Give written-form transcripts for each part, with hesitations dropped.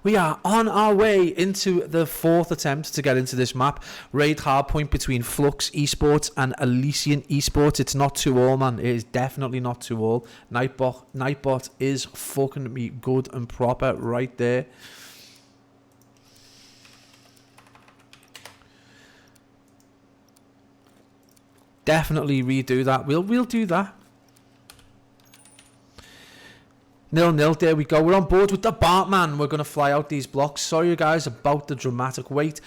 We are on our way into the 4th attempt to get into this map. Raid hardpoint between Fluxx Esports and Elysian Esports. It's not 2-all, man. It is definitely not 2-all. Nightbot is fucking me good and proper right there. Definitely redo that. We'll do that. 0-0, there we go. We're on board with the Bartman. We're going to fly out these blocks. Sorry, guys, about the dramatic wait.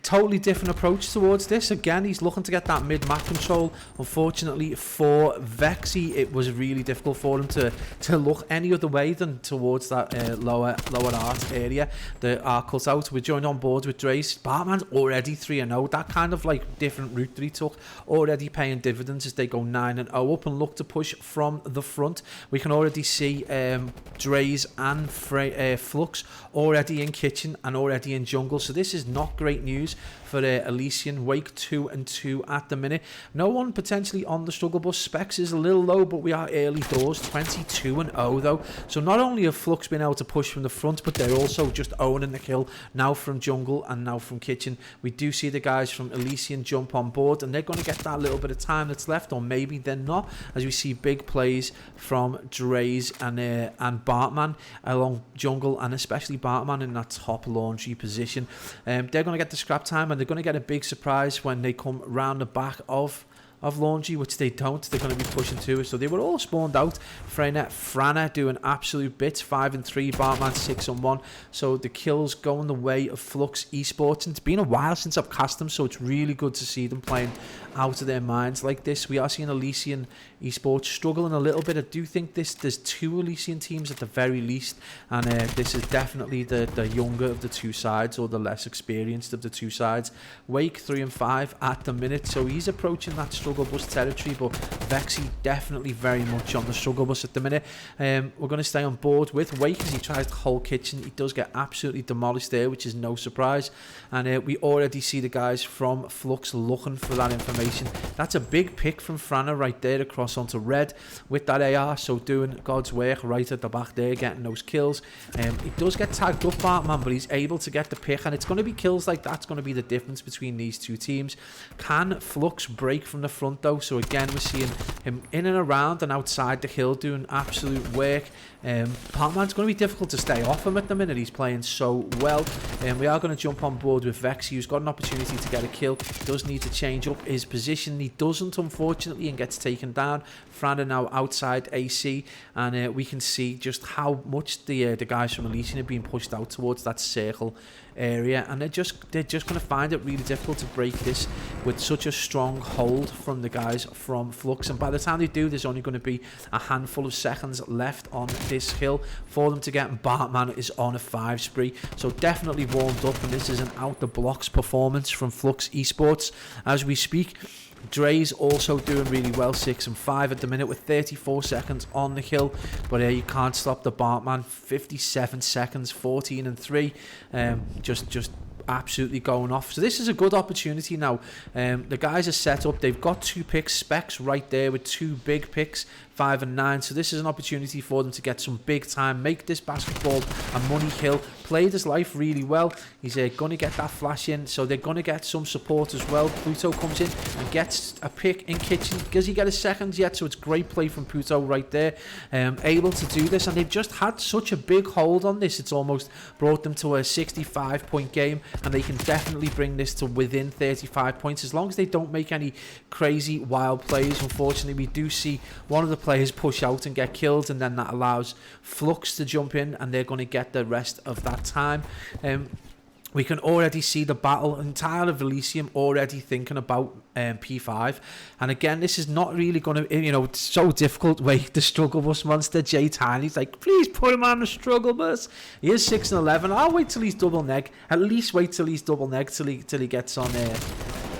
Totally different approach towards this. Again, he's looking to get that mid-map control. Unfortunately for Vexy, it was really difficult for him to look any other way than towards that lower art area. The art cut out. We're joined on board with Drace. Bartman's already 3-0. That kind of like different route that he took, already paying dividends as they go 9-0 up and look to push from the front. We can already see Draze and Fluxx already in kitchen and already in jungle, so this is not great news for Elysian. Wake 2-2 at the minute. No one potentially on the struggle bus. Specs is a little low, but we are early doors. 22-0 though, so not only have Fluxx been able to push from the front, but they're also just owning the kill now from jungle and now from kitchen. We do see the guys from Elysian jump on board, and they're going to get that little bit of time that's left, or maybe they're not, as we see big plays from Draze and Bartman along jungle, and especially Bartman in that top laundry position. They're going to get the scrap time, and they're going to get a big surprise when they come round the back of laundry, which they don't. They're going to be pushing to it, so they were all spawned out. Frana doing absolute bits, 5-3, Bartman 6-1, so the kills going the way of Fluxx Esports, and it's been a while since I've cast them, so it's really good to see them playing out of their minds like this. We are seeing Elysian Esports struggling a little bit. I do think there's 2 Elysian teams at the very least, and this is definitely the younger of the 2 sides, or the less experienced of the 2 sides. Wake 3-5 at the minute, so he's approaching that struggle bus territory, but Vexy definitely very much on the struggle bus at the minute. We're going to stay on board with Wake as he tries to hold kitchen. He does get absolutely demolished there, which is no surprise, and we already see the guys from Fluxx looking for that information. That's a big pick from Frana right there across onto red with that AR, so doing God's work right at the back there, getting those kills. He does get tagged up, Bartman, but he's able to get the pick, and it's going to be kills like that's going to be the difference between these 2 teams. Can Fluxx break from the front though? So again, we're seeing him in and around and outside the hill doing absolute work. Bartman's going to be difficult to stay off him at the minute. He's playing so well, and we are going to jump on board with Vexy, who's got an opportunity to get a kill. He does need to change up his position. He doesn't, unfortunately, and gets taken down. Frana now outside AC, and we can see just how much the guys from Elysian are being pushed out towards that circle area, and they're just going to find it really difficult to break this with such a strong hold from the guys from Fluxx. And by the time they do, there's only going to be a handful of seconds left on this hill for them to get, and Bartman is on a 5 spree, so definitely warmed up, and this is an out the blocks performance from Fluxx Esports as we speak. Dre's also doing really well, 6-5 at the minute with 34 seconds on the hill, but you can't stop the Bartman. 57 seconds, 14-3, just absolutely going off. So this is a good opportunity now. The guys are set up. They've got 2 picks, Specs right there with 2 big picks, 5 and 9. So this is an opportunity for them to get some big time, make this basketball a money hill. Played his life really well. He's going to get that flash in, so they're going to get some support as well. Puto comes in and gets a pick in kitchen. Does he get a second yet? So it's great play from Puto right there, able to do this, and they've just had such a big hold on this. It's almost brought them to a 65-point game, and they can definitely bring this to within 35 points as long as they don't make any crazy wild plays. Unfortunately, we do see one of the players push out and get killed, and then that allows Fluxx to jump in, and they're going to get the rest of that time. We can already see the battle entire of Elysium already thinking about P5, and again, this is not really going to, it's so difficult. Wait, the struggle bus monster Jay Tiny's like, please put him on the struggle bus. He is 6-11. I'll wait till he's double neg, at least wait till he's double neg till he gets on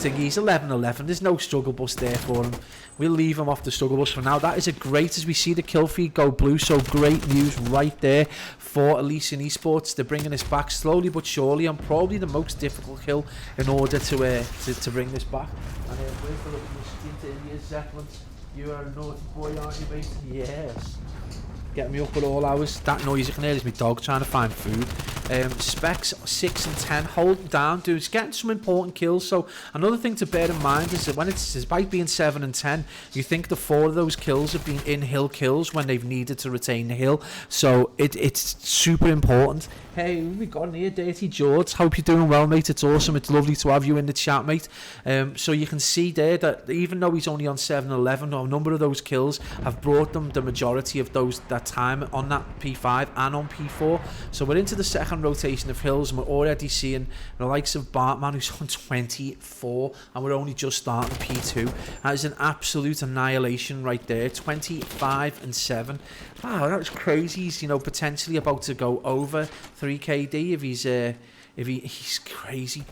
He's 11-11. There's no struggle bus there for him. We'll leave him off the struggle bus for now. That is a great, as we see the kill feed go blue, so great news right there for Elysian Esports. They're bringing this back slowly but surely, and probably the most difficult kill in order to bring this back. And where's the little into India's settlement? You are a naughty boy, aren't you, mate? Yes. Getting me up at all hours. That noise you can hear is my dog trying to find food. Specs 6 and 10, holding down, dudes, getting some important kills. So another thing to bear in mind is that when it's, despite being 7 and 10, you think the 4 of those kills have been in-hill kills when they've needed to retain the hill. So it's super important. Hey, we got in here, Dirty George. Hope you're doing well, mate. It's awesome. It's lovely to have you in the chat, mate. So you can see there that even though he's only on 7-11, a number of those kills have brought them the majority of that time on that P5 and on P4. So we're into the second rotation of hills, and we're already seeing the likes of Bartman, who's on 24, and we're only just starting P2. That is an absolute annihilation right there. 25 and 7. Wow, that was crazy. He's, you know, potentially about to go over 3KD if he's crazy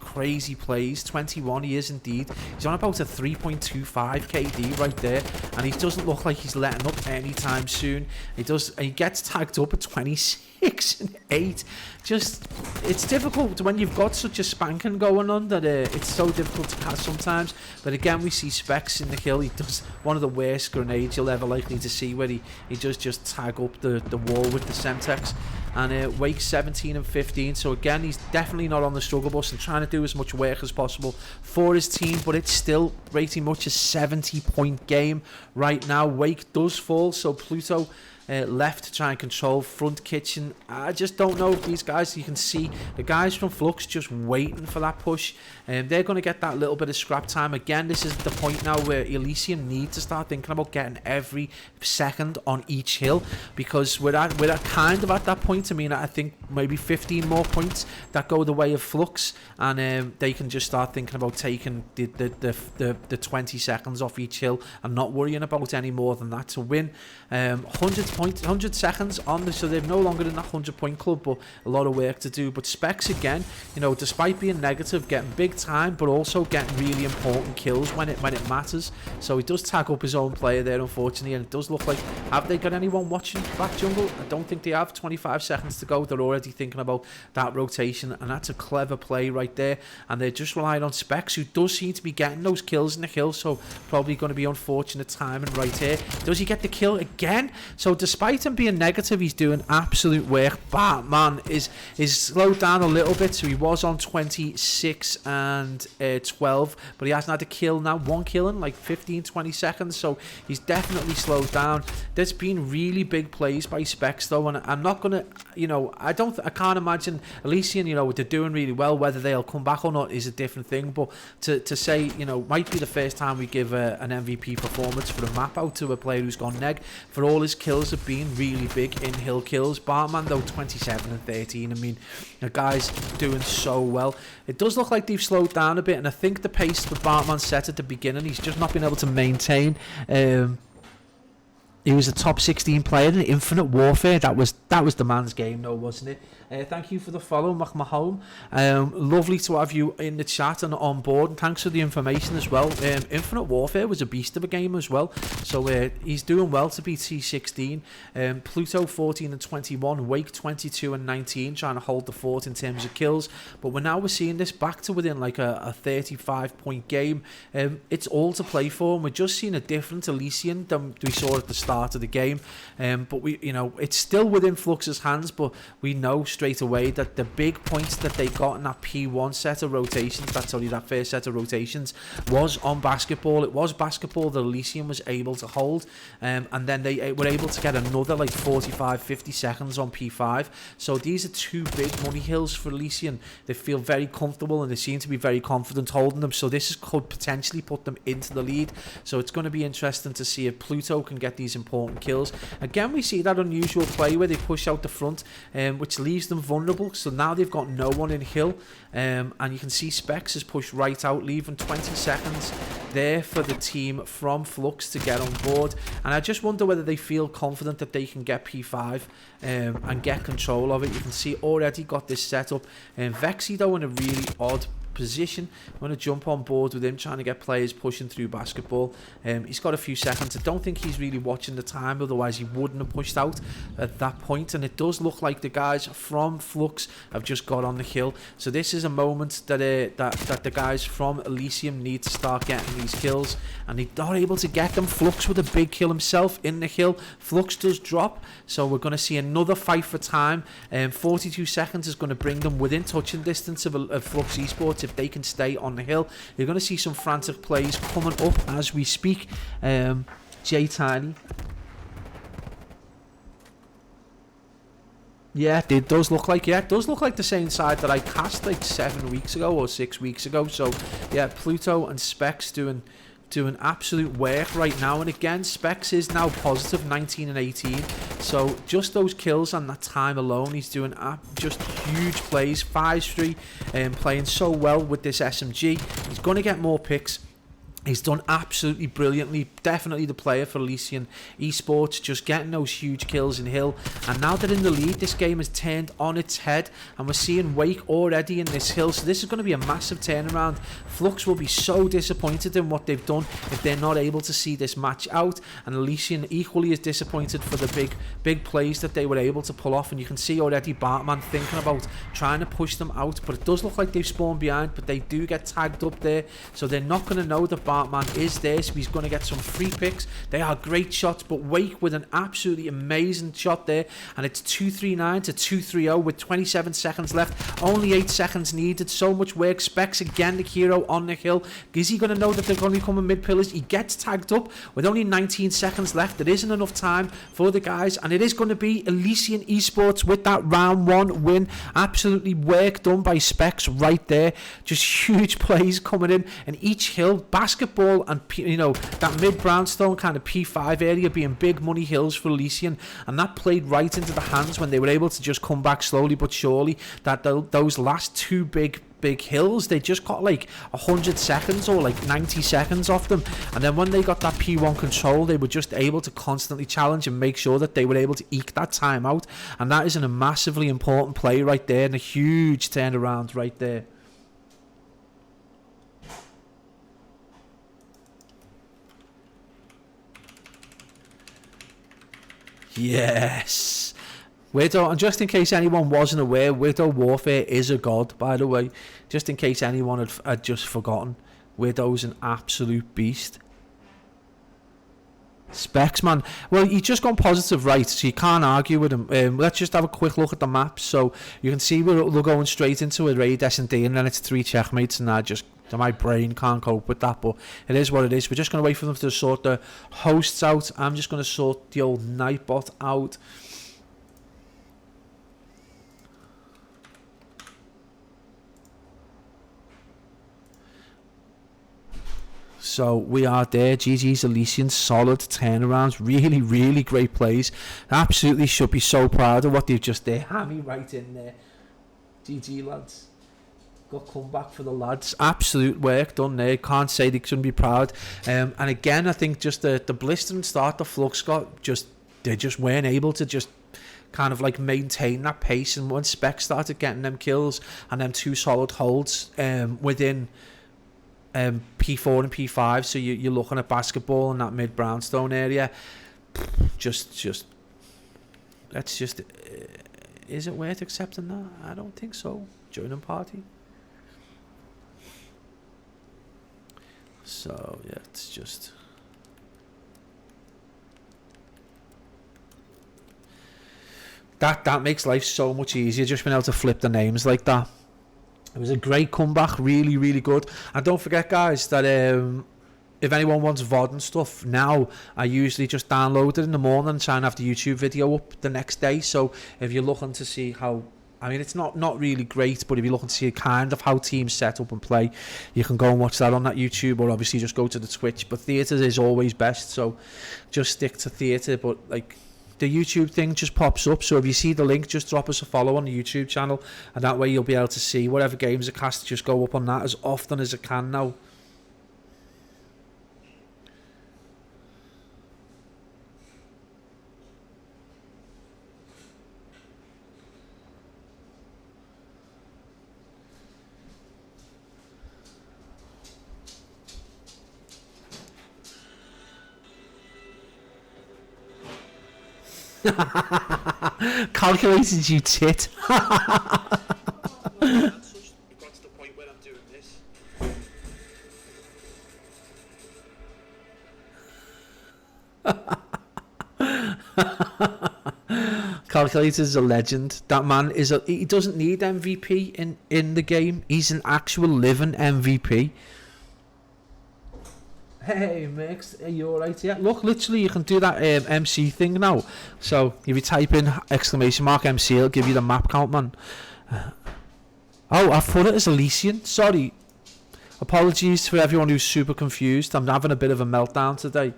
plays. 21 he is indeed. He's on about a 3.25 KD right there, and he doesn't look like he's letting up anytime soon. He gets tagged up at 26 and 8. Just, it's difficult when you've got such a spanking going on that it's so difficult to catch sometimes. But again, we see Specs in the kill. He does one of the worst grenades you'll ever likely to see, where he does just tag up the wall with the Semtex. And Wake 17 and 15. So again, he's definitely not on the struggle bus and trying to do as much work as possible for his team, but it's still pretty much a 70-point game right now. Wake does fall, so Pluto left to try and control front kitchen. I just don't know if these guys, you can see the guys from Fluxx just waiting for that push, and they're going to get that little bit of scrap time. Again, this is the point now where Elysian need to start thinking about getting every second on each hill, because we're kind of at that point. I mean, I think maybe 15 more points that go the way of Fluxx, and they can just start thinking about taking the 20 seconds off each hill and not worrying about any more than that to win. 100 seconds on this, so they're no longer in that 100-point club, but a lot of work to do. But Specs again, you know, despite being negative, getting big time, but also getting really important kills when it matters. So he does tag up his own player there, unfortunately, and it does look like, have they got anyone watching back jungle? I don't think they have. 25 seconds to go. They're already thinking about that rotation, and that's a clever play right there. And they're just relying on Specs, who does seem to be getting those kills in the hill, so probably going to be unfortunate timing right here. Does he get the kill again? So despite him being negative, he's doing absolute work. Batman is slowed down a little bit, so he was on 26 and 12, but he hasn't had a kill now. One kill in like 15-20 seconds, so he's definitely slowed down. There's been really big plays by Specs though, and I'm not gonna, you know, I can't imagine Elysian, you know, they're doing really well. Whether they'll come back or not is a different thing, but to say, you know, might be the first time we give an MVP performance for a map out to a player who's gone neg. For all his kills have been really big in-hill kills. Bartman though, 27 and 13. I mean, the guy's doing so well. It does look like they've slowed down a bit, and I think the pace that Bartman set at the beginning, he's just not been able to maintain. He was a top 16 player in Infinite Warfare. That was the man's game, though, wasn't it? Thank you for the follow, Mahome. Lovely to have you in the chat and on board, and thanks for the information as well. Infinite Warfare was a beast of a game as well, so he's doing well to be T16. Pluto 14 and 21, Wake 22 and 19, trying to hold the fort in terms of kills, but we're seeing this back to within like a 35-point game. It's all to play for, and we're just seeing a different Elysian than we saw at the start of the game. But it's still within Fluxx's hands, but we know straight away that the big points that they got in that P1 set of rotations, that's only that first set of rotations, was on basketball. It was basketball that Elysian was able to hold, and then they were able to get another like 45-50 seconds on P5. So these are two big money hills for Elysian. They feel very comfortable, and they seem to be very confident holding them, so this could potentially put them into the lead. So it's going to be interesting to see if Pluto can get these important kills. Again, we see that unusual play where they push out the front, which leaves them vulnerable. So now they've got no one in hill, and you can see Specs has pushed right out, leaving 20 seconds there for the team from Fluxx to get on board. And I just wonder whether they feel confident that they can get P5 and get control of it. You can see already got this set up, and Vexy though in a really odd position. I'm going to jump on board with him, trying to get players pushing through basketball. He's got a few seconds. I don't think he's really watching the time, otherwise he wouldn't have pushed out at that point. And it does look like the guys from Fluxx have just got on the hill. So this is a moment that that the guys from Elysian need to start getting these kills, and they're not able to get them. Fluxx with a big kill himself in the hill. Fluxx does drop, so we're going to see another fight for time. 42 seconds is going to bring them within touching distance of Fluxx Esports if they can stay on the hill. You're going to see some frantic plays coming up as we speak. J Tiny. Yeah, it does look like the same side that I cast like 7 weeks ago or 6 weeks ago. So yeah, Pluto and Specs doing absolute work right now. And again, Specs is now positive 19 and 18. So just those kills and that time alone, he's doing just huge plays. 5-3 and playing so well with this SMG. He's going to get more picks. He's done absolutely brilliantly. Definitely the player for Elysian Esports, just getting those huge kills in hill. And now they're in the lead, this game has turned on its head, and we're seeing Wake already in this hill. So this is going to be a massive turnaround. Fluxx will be so disappointed in what they've done if they're not able to see this match out. And Elysian equally is disappointed for the big plays that they were able to pull off. And you can see already Bartman thinking about trying to push them out. But it does look like they've spawned behind, but they do get tagged up there. So they're not going to know that Bartman is there, so he's going to get some free picks. They are great shots, but Wake with an absolutely amazing shot there, and it's 239 to 230 with 27 seconds left. Only 8 seconds needed. So much work. Specs again, the hero on the hill. Is he going to know that they're going to be coming mid pillars? He gets tagged up with only 19 seconds left. There isn't enough time for the guys, and it is going to be Elysian Esports with that round 1 win. Absolutely work done by Specs right there. Just huge plays coming in, and each hill, basketball and, you know, that mid brownstone kind of P5 area being big money hills for Elysian, and that played right into the hands when they were able to just come back slowly but surely. That those last 2 big hills, they just got like 100 seconds or like 90 seconds off them, and then when they got that P1 control, they were just able to constantly challenge and make sure that they were able to eke that time out. And that is a massively important play right there, and a huge turnaround right there. Yes. Widow, and just in case anyone wasn't aware, Widow Warfare is a god, by the way. Just in case anyone had just forgotten. Widow's an absolute beast. Specs, man. Well, he's just gone positive right, so you can't argue with him. Let's just have a quick look at the map. So you can see we're going straight into a raid S&D, and then it's 3 checkmates, and my brain can't cope with that, but it is what it is. We're just going to wait for them to sort the hosts out. I'm just going to sort the old Nightbot out. So we are there. GG's Elysian, solid turnarounds, really, really great plays. Absolutely should be so proud of what they've just done. Hammy right in there. GG, lads. Got comeback for the lads. Absolute work done there. Can't say they shouldn't be proud. And again, I think just the blistering start the Fluxx got, they just weren't able to just kind of like maintain that pace. And when Specs started getting them kills and them 2 solid holds within P4 and P5, so you're looking at basketball in that mid brownstone area. Is it worth accepting that? I don't think so. Joining party. So yeah, it's just that makes life so much easier, just being able to flip the names like that. It was a great comeback, really, really good. And don't forget, guys, that if anyone wants VOD and stuff, now I usually just download it in the morning and try and have the YouTube video up the next day. So if you're looking to see how, I mean, it's not really great, but if you're looking to see kind of how teams set up and play, you can go and watch that on that YouTube, or obviously just go to the Twitch. But theatre is always best, so just stick to theatre. But like, the YouTube thing just pops up, so if you see the link, just drop us a follow on the YouTube channel, and that way you'll be able to see whatever games are cast, just go up on that as often as it can now. Calculated, you tit. Calculated is a legend. That man he doesn't need MVP in the game. He's an actual living MVP. Hey Mix, are you alright? Yeah, look, literally you can do that MC thing now. So if you type in !MC, it'll give you the map count, man. Oh, I thought it was Elysian. Sorry. Apologies for everyone who's super confused. I'm having a bit of a meltdown today.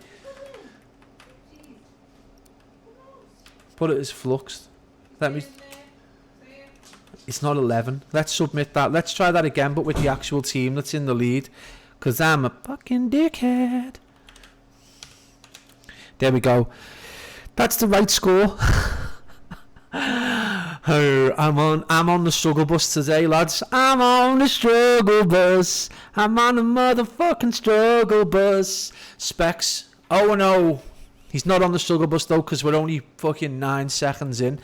Put it as Fluxx. Let me. It's not 11. Let's submit that. Let's try that again, but with the actual team that's in the lead. Because I'm a fucking dickhead. There we go. That's the right score. I'm on the struggle bus today, lads. I'm on the struggle bus. I'm on the motherfucking struggle bus. Specs. Oh no. He's not on the struggle bus though, because we're only fucking 9 seconds in.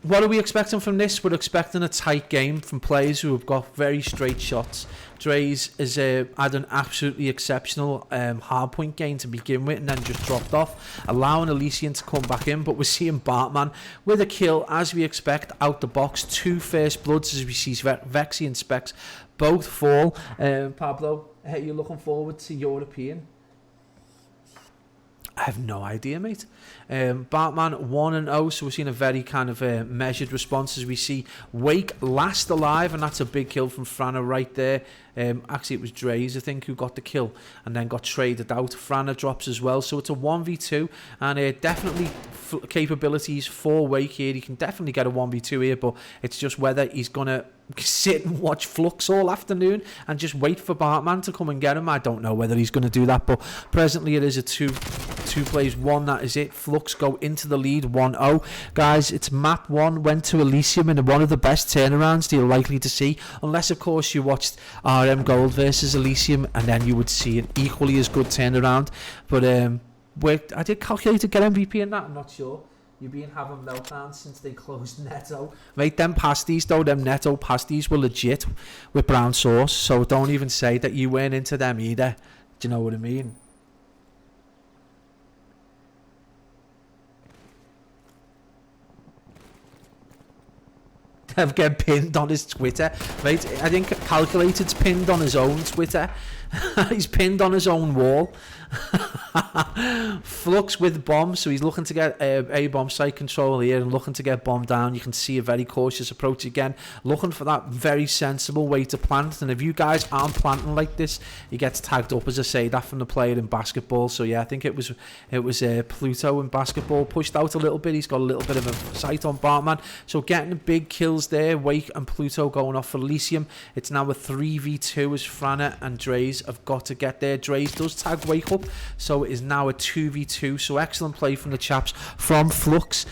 What are we expecting from this? We're expecting a tight game from players who have got very straight shots. Dre's has had an absolutely exceptional hardpoint game to begin with and then just dropped off, allowing Elysian to come back in. But we're seeing Bartman with a kill, as we expect, out the box. 2 first bloods as we see Vexy and Specs both fall. Pablo, are you looking forward to European? I have no idea, mate. Batman 1-0, so we're seeing a very kind of measured response as we see Wake last alive, and that's a big kill from Frana right there. Actually, it was Dre's, I think, who got the kill and then got traded out. Frana drops as well, so it's a 1v2, and definitely capabilities for Wake here. He can definitely get a 1v2 here, but it's just whether he's going to sit and watch Fluxx all afternoon and just wait for Bartman to come and get him. I don't know whether he's going to do that, but presently it is a two plays one. That is it. Fluxx go into the lead 1-0. Guys, it's map 1 went to Elysium in one of the best turnarounds you're likely to see, unless of course you watched RM Gold versus Elysium, and then you would see an equally as good turnaround. But I did calculate to get MVP in that. I'm not sure. You've been having meltdowns since they closed Netto. Mate, them pasties though, them Netto pasties were legit with brown sauce, so don't even say that you weren't into them either. Do you know what I mean? Dev get pinned on his Twitter. Mate, I think Calculated's pinned on his own Twitter. He's pinned on his own wall. Fluxx with bomb, so he's looking to get a bomb site control here and looking to get bomb down. You can see a very cautious approach again, looking for that very sensible way to plant. And if you guys aren't planting like this, he gets tagged up, as I say, that from the player in basketball. So yeah, I think it was Pluto in basketball, pushed out a little bit. He's got a little bit of a sight on Bartman, so getting the big kills there. Wake and Pluto going off for Elysium. It's now a 3v2 as Frana and Dre's have got to get there. Dre's does tag Wake up, so it is now a 2v2. So excellent play from the chaps from Fluxx,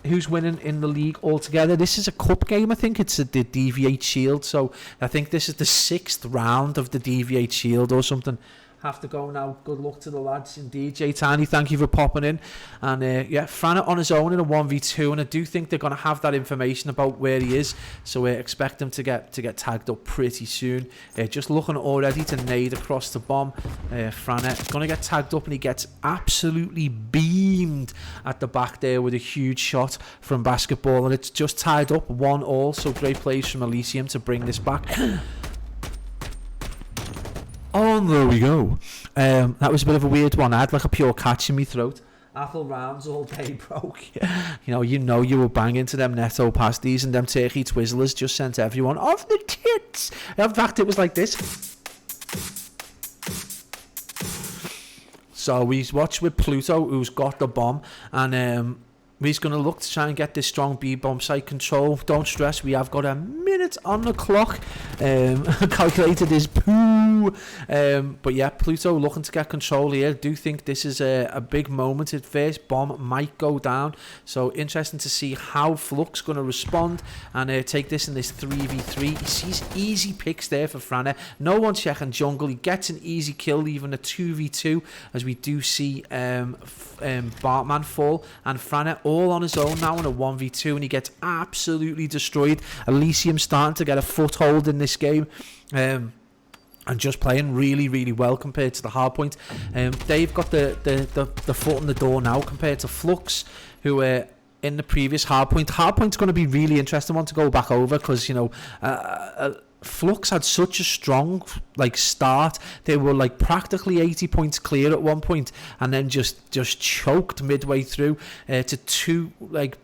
who's winning in the league altogether. This is a cup game, I think. It's the Deviate Sheild, so I think this is the 6th round of the Deviate Sheild or something. Have to go now. Good luck to the lads. Indeed, Jay Tiny, thank you for popping in. And yeah, Frana on his own in a 1v2, and I do think they're going to have that information about where he is, so expect him to get tagged up pretty soon. Just looking already to nade across the bomb. Frana going to get tagged up, and he gets absolutely beamed at the back there with a huge shot from basketball, and it's just tied up 1-1. So great plays from Elysium to bring this back. Oh, and there we go. That was a bit of a weird one. I had like a pure catch in my throat. Apple rounds all day broke. you were banging to them Netto pasties, and them turkey twizzlers just sent everyone off the tits. In fact, it was like this. So we watched with Pluto, who's got the bomb, and We're going to look to try and get this strong B-bomb site control. Don't stress, we have got a minute on the clock. Calculated is poo. But yeah, Pluto looking to get control here. Do think this is a big moment. At first bomb might go down. So interesting to see how Fluxx going to respond and take this in this 3v3. He sees easy picks there for Frana. No one checking jungle. He gets an easy kill, even a 2v2, as we do see Bartman fall. And Frana all on his own now in a 1v2, and he gets absolutely destroyed. Elysium starting to get a foothold in this game, and just playing really, really well compared to the hardpoint. They've got the foot in the door now compared to Fluxx, who in the previous hardpoint. Hardpoint's going to be really interesting one to go back over, because, you know, Fluxx had such a strong start. They were practically 80 points clear at one point, and then just choked midway through to two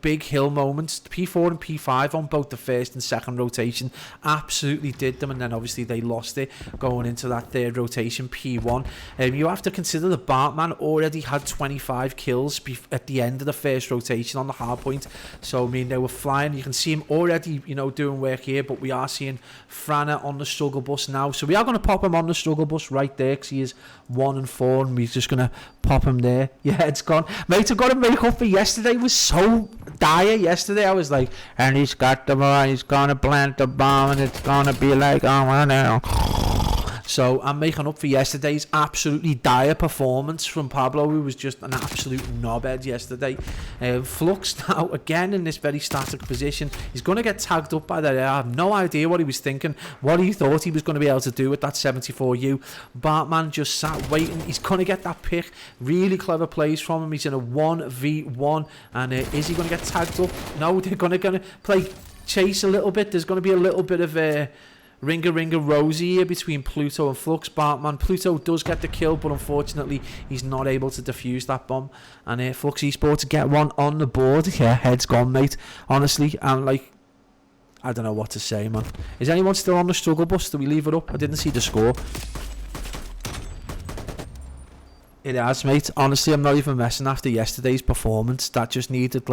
big hill moments. P4 and P5 on both the first and second rotation absolutely did them, and then obviously they lost it going into that third rotation, P1. You have to consider the Bartman already had 25 kills at the end of the first rotation on the hard point. So I mean, they were flying. You can see him already, you know, doing work here, but we are seeing Frana on the struggle bus now, so we are going to pop him on the struggle bus right there, because he is 1 and 4, and we're just going to pop him there. Yeah, it's gone, mate. I've got to make up for yesterday. It was so dire yesterday. I was like, and he's got the bomb, he's going to plant the bomb, and it's going to be like, oh no. So I'm making up for yesterday's absolutely dire performance from Pablo, who was just an absolute knobhead yesterday. Fluxx now again in this very static position. He's going to get tagged up by that. I have no idea what he was thinking, what he thought he was going to be able to do with that 74U. Bartman just sat waiting. He's going to get that pick. Really clever plays from him. He's in a 1v1, and is he going to get tagged up? No, they're going to play chase a little bit. There's going to be a little bit of a Ringa Rosie here between Pluto and Fluxx. Bartman, Pluto does get the kill, but unfortunately he's not able to defuse that bomb, and Fluxx Esports get one on the board. Yeah, head's gone, mate, honestly. And I don't know what to say, man. Is anyone still on the struggle bus? Do we leave it up? I didn't see the score. It has, mate. Honestly, I'm not even messing after yesterday's performance. That just needed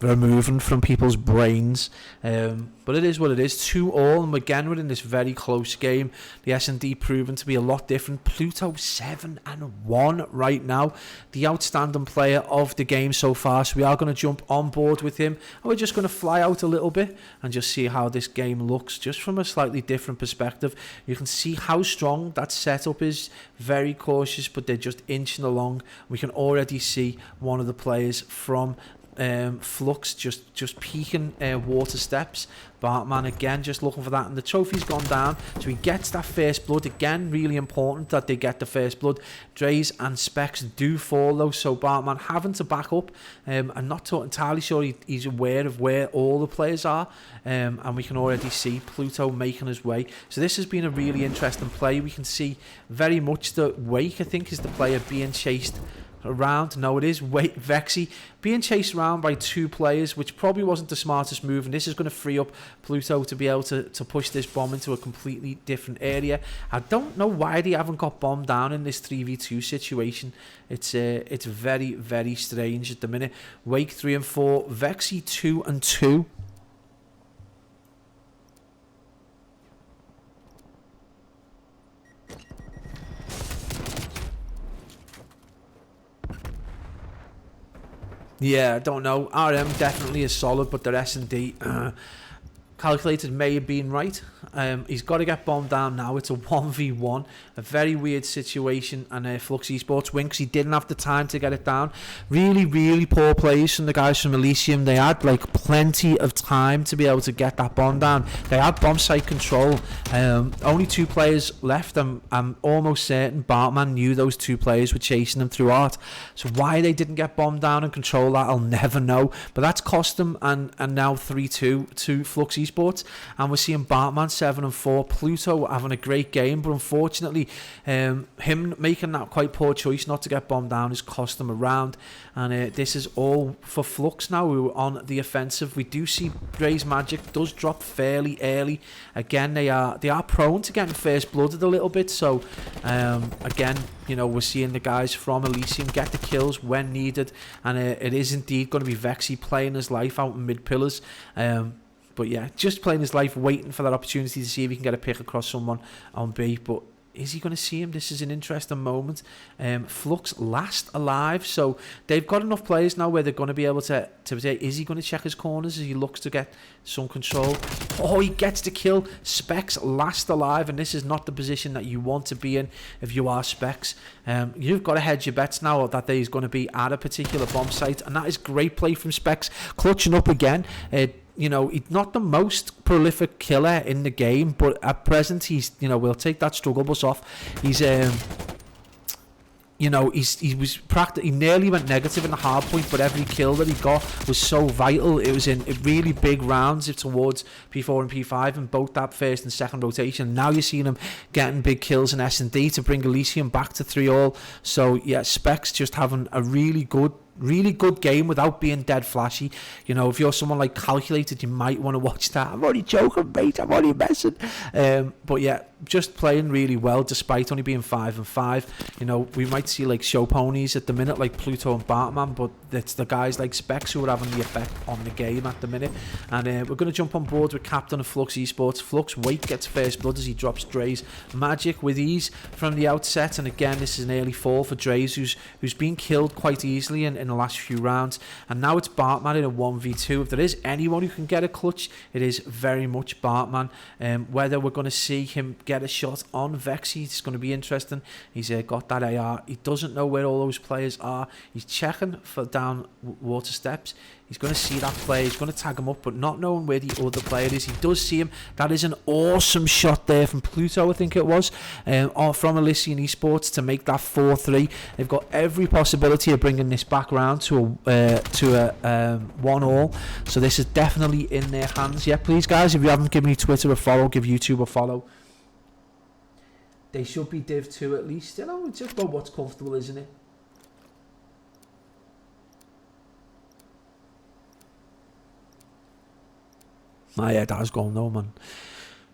removing from people's brains, but it is what it is. 2-2, and again we're in this very close game. The S&D proven to be a lot different. Pluto 7-1 right now, the outstanding player of the game so far. So we are going to jump on board with him, and we're just going to fly out a little bit and just see how this game looks, just from a slightly different perspective. You can see how strong that setup is. Very cautious, but they're just inching along. We can already see one of the players from Fluxx just peeking water steps. Bartman again just looking for that, and the trophy's gone down, so he gets that first blood. Again, really important that they get the first blood. Dre's and Specs do fall though, so Bartman having to back up. I'm not entirely sure he's aware of where all the players are, and we can already see Pluto making his way. So this has been a really interesting play. We can see very much the Wake, I think, is the player being chased around. No, it is Vexy being chased around by two players, which probably wasn't the smartest move, and this is going to free up Pluto to be able to push this bomb into a completely different area. I don't know why they haven't got bombed down in this 3v2 situation. It's very, very strange at the minute. Wake 3 and 4, Vexy 2 and 2. Yeah, I don't know. RM definitely is solid, but the S&D calculated may have been right. He's got to get bombed down now. It's a 1v1, a very weird situation, and Fluxx Esports win because he didn't have the time to get it down. Really, really poor plays from the guys from Elysium. They had plenty of time to be able to get that bomb down. They had bomb site control. Only two players left. I'm almost certain Bartman knew those two players were chasing them through art. So why they didn't get bombed down and control that, I'll never know. But that's cost them, and now 3-2 to Fluxx Esports. Esports, and we're seeing Bartman 7-4, Pluto having a great game, but unfortunately him making that quite poor choice not to get bombed down has cost him a round. And this is all for Fluxx now, who are on the offensive. We do see Dre's magic does drop fairly early. Again, they are prone to getting first blooded a little bit, so again, you know, we're seeing the guys from Elysian get the kills when needed, and it is indeed going to be Vexy playing his life out in mid pillars. But yeah, just playing his life, waiting for that opportunity to see if he can get a pick across someone on B. But is he going to see him? This is an interesting moment. Fluxx last alive, so they've got enough players now where they're going to be able to say, is he going to check his corners as he looks to get some control? Oh, he gets the kill. Specs last alive, and this is not the position that you want to be in if you are Specs. You've got to hedge your bets now that he's going to be at a particular bomb site, and that is great play from Specs, clutching up again. You know, he's not the most prolific killer in the game, but at present he's, you know, we'll take that struggle bus off. He's you know, he was practically, he nearly went negative in the hard point, but every kill that he got was so vital. It was in really big rounds towards P4 and P5 in both that first and second rotation. Now you're seeing him getting big kills in S&D to bring Elysian back to 3-all. So yeah, Specs just having a really good game without being dead flashy. You know, if you're someone like Calculated, you might want to watch that. I'm only joking, mate, I'm only messing. But yeah, just playing really well despite only being 5-5. You know, we might see like show ponies at the minute like Pluto and Batman, but it's the guys like Specs who are having the effect on the game at the minute. And we're going to jump on board with captain of Fluxx Esports. Fluxx Wake gets first blood as he drops Dre's magic with ease from the outset. And again, this is an early fall for Dre's, who's been killed quite easily in the last few rounds. And now it's Bartman in a 1v2. If there is anyone who can get a clutch, it is very much Bartman. Whether we're going to see him get a shot on Vexy, it's going to be interesting. He's got that AR. He doesn't know where all those players are. He's checking for down water steps. He's going to see that player. He's going to tag him up, but not knowing where the other player is. He does see him. That is an awesome shot there from Pluto, I think it was, from Elysian Esports to make that 4-3. They've got every possibility of bringing this back round to a 1-all. So this is definitely in their hands. Yeah, please, guys, if you haven't given me Twitter a follow, give YouTube a follow. They should be Div 2 at least. You know, it's just about what's comfortable, isn't it? Yeah, that was going though, man.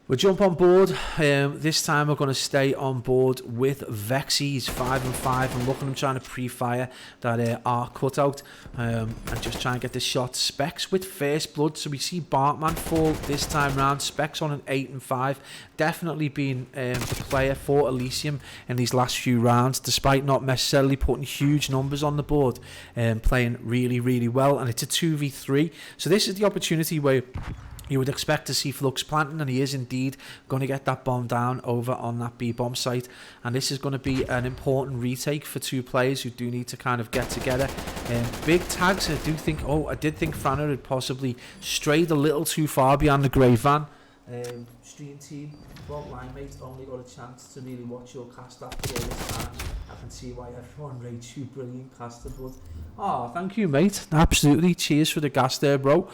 We'll jump on board. This time we're going to stay on board with Vexy. He's 5-5. And look at him trying to pre-fire that R cutout and just try and get the shot. Specs with first blood. So we see Bartman fall this time round. Specs on an 8-5. Definitely been the player for Elysium in these last few rounds, despite not necessarily putting huge numbers on the board. Playing really, really well. And it's a 2v3. So this is the opportunity where you would expect to see Fluxx planting, and he is indeed going to get that bomb down over on that B bomb site. And this is going to be an important retake for two players who do need to kind of get together. Big tags. I did think Franner had possibly strayed a little too far behind the grey van. Stream team, well, line mate, only got a chance to really watch your cast after all this time. I can see why everyone rates you brilliant caster, but oh, thank you, mate. Absolutely, cheers for the gas there, bro.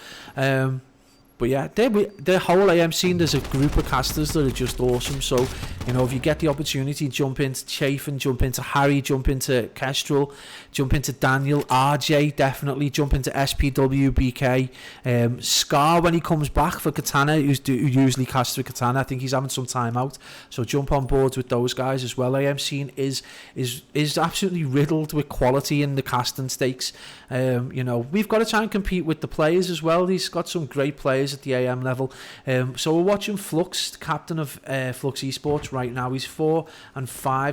But yeah, the whole AM scene, there's a group of casters that are just awesome. So, you know, if you get the opportunity, jump into Chafin, jump into Harry, jump into Kestrel, jump into Daniel, RJ, definitely, jump into SPW, BK, Scar when he comes back for Katana, who usually casts for Katana. I think he's having some time out. So jump on board with those guys as well. AM scene is absolutely riddled with quality in the casting stakes. You know, we've got to try and compete with the players as well. He's got some great players at the AM level. So we're watching Fluxx, captain of Fluxx Esports right now. He's 4-5,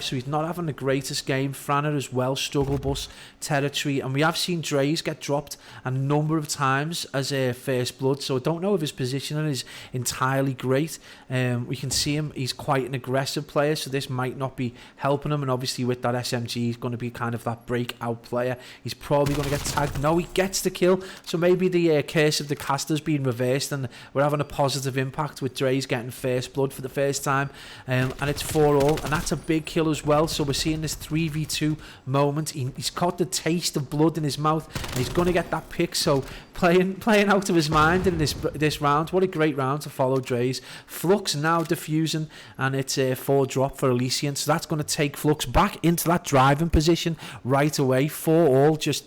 so he's not having the greatest game. Franner as well, struggle bus territory, and we have seen Dre's get dropped a number of times as a first blood, so I don't know if his positioning is entirely great. We can see him, he's quite an aggressive player, so this might not be helping him, and obviously with that SMG he's going to be kind of that breakout player. He's probably going to get tagged. No, he gets the kill, so maybe the curse of the caster's been reversed and we're having a positive impact with Dre's getting first blood for the first time, and it's 4-all, and that's a big kill as well. So we're seeing this 3v2 moment. He's got the taste of blood in his mouth and he's going to get that pick, so playing out of his mind in this round. What a great round to follow Dre's. Fluxx now defusing, and it's a 4-drop for Elysian, so that's going to take Fluxx back into that driving position right away. 4-all, just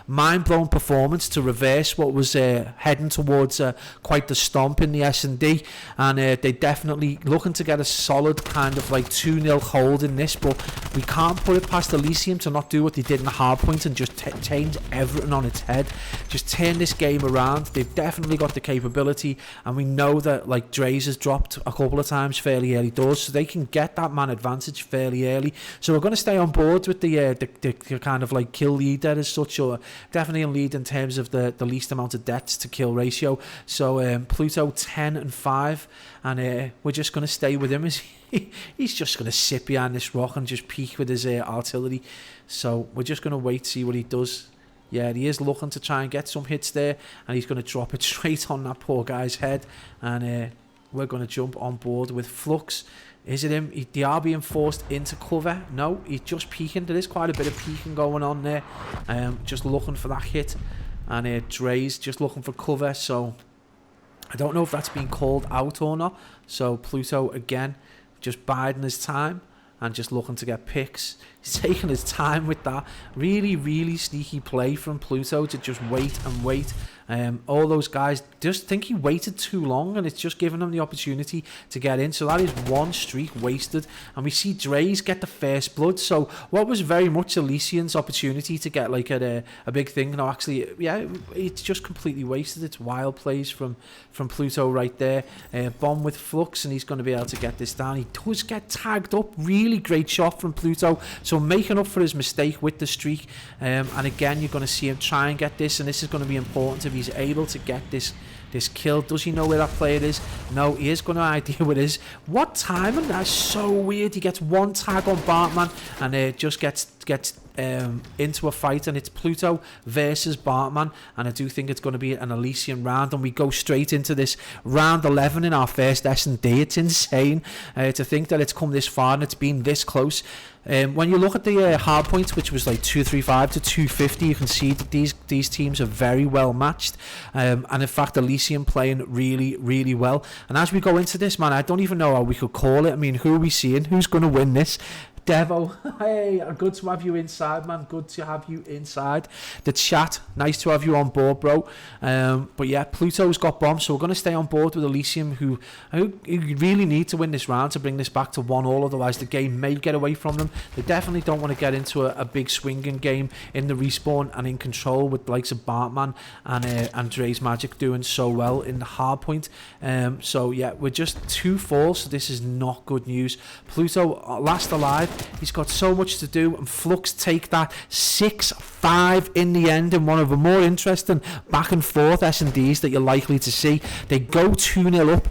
mind-blowing performance to reverse what was heading towards quite the stomp in the S&D, and they definitely looking to get a solid kind of like 2-0 hold in this, but we can't put it past Elysium to not do what they did in the hard point and just change everything on its head, just turn this game around. They've definitely got the capability, and we know that like Dre's has dropped a couple of times fairly early doors, so they can get that man advantage fairly early. So we're going to stay on board with the kind of like kill lead there as such, or definitely in lead in terms of the least amount of deaths to kill ratio. So Pluto 10-5, and we're just going to stay with him as he's just going to sit behind this rock and just peek with his artillery. So we're just going to wait to see what he does. Yeah, he is looking to try and get some hits there, and he's going to drop it straight on that poor guy's head, and we're going to jump on board with Fluxx. Is it him? They are being forced into cover. No, he's just peeking. There is quite a bit of peeking going on there. Just looking for that hit, and Dre's just looking for cover. So I don't know if that's been called out or not. So Pluto again, just biding his time and just looking to get picks. He's taking his time with that. Really, really sneaky play from Pluto to just wait and wait. All those guys just think he waited too long, and it's just giving him the opportunity to get in. So that is one streak wasted, and we see Dre's get the first blood. So what was very much Elysian's opportunity to get like a big thing, no, actually, yeah, it's just completely wasted. It's wild plays from Pluto right there. Bomb with Fluxx, and he's going to be able to get this down. He does get tagged up. Really great shot from Pluto. So making up for his mistake with the streak, and again you're going to see him try and get this, and this is going to be important if he's able to get this kill. Does he know where that player is? No, he is going to idea where it is. What timing? That's so weird. He gets one tag on Bartman, and just gets into a fight, and it's Pluto versus Bartman, and I do think it's going to be an Elysian round, and we go straight into this round 11 in our first S&D. It's insane to think that it's come this far and it's been this close. When you look at the hard points, which was like 235 to 250, you can see that these teams are very well matched, and in fact Elysian playing really, really well. And as we go into this, man, I don't even know how we could call it. I mean, who are we seeing? Who's going to win this? Devo, hey, good to have you inside, man. Good to have you inside the chat. Nice to have you on board, bro. But yeah, Pluto's got bombs, so we're going to stay on board with Elysium, who really need to win this round to bring this back to 1-1. Otherwise, the game may get away from them. They definitely don't want to get into a big swinging game in the respawn and in control with the likes of Bartman and Dre's Magic doing so well in the hard point. So yeah, we're just 2-4, so this is not good news. Pluto last alive. He's got so much to do, and Fluxx take that 6-5 in the end in one of the more interesting back and forth S&Ds that you're likely to see. They go 2-0 up.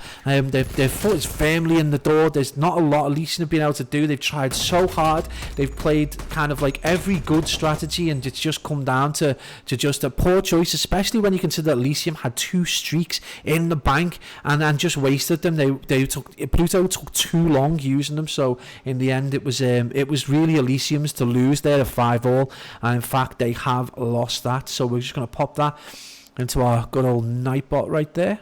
Their foot is firmly in the door. There's not a lot Elysian have been able to do. They've tried so hard. They've played kind of like every good strategy, and it's just come down to just a poor choice, especially when you consider that Elysium had 2 streaks in the bank and just wasted them. Pluto took too long using them, so in the end it was really Elysium's to lose there at 5-all, and in fact they have lost that. So we're just going to pop that into our good old Nightbot right there.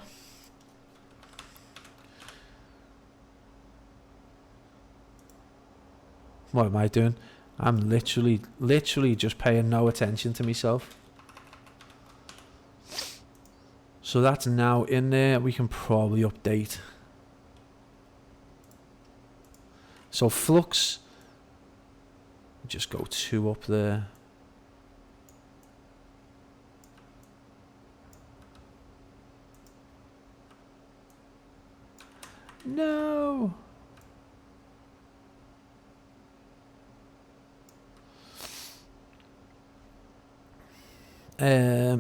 What am I doing? I'm literally just paying no attention to myself. So that's now in there. We can probably update. So Fluxx, just go 2 up there. No.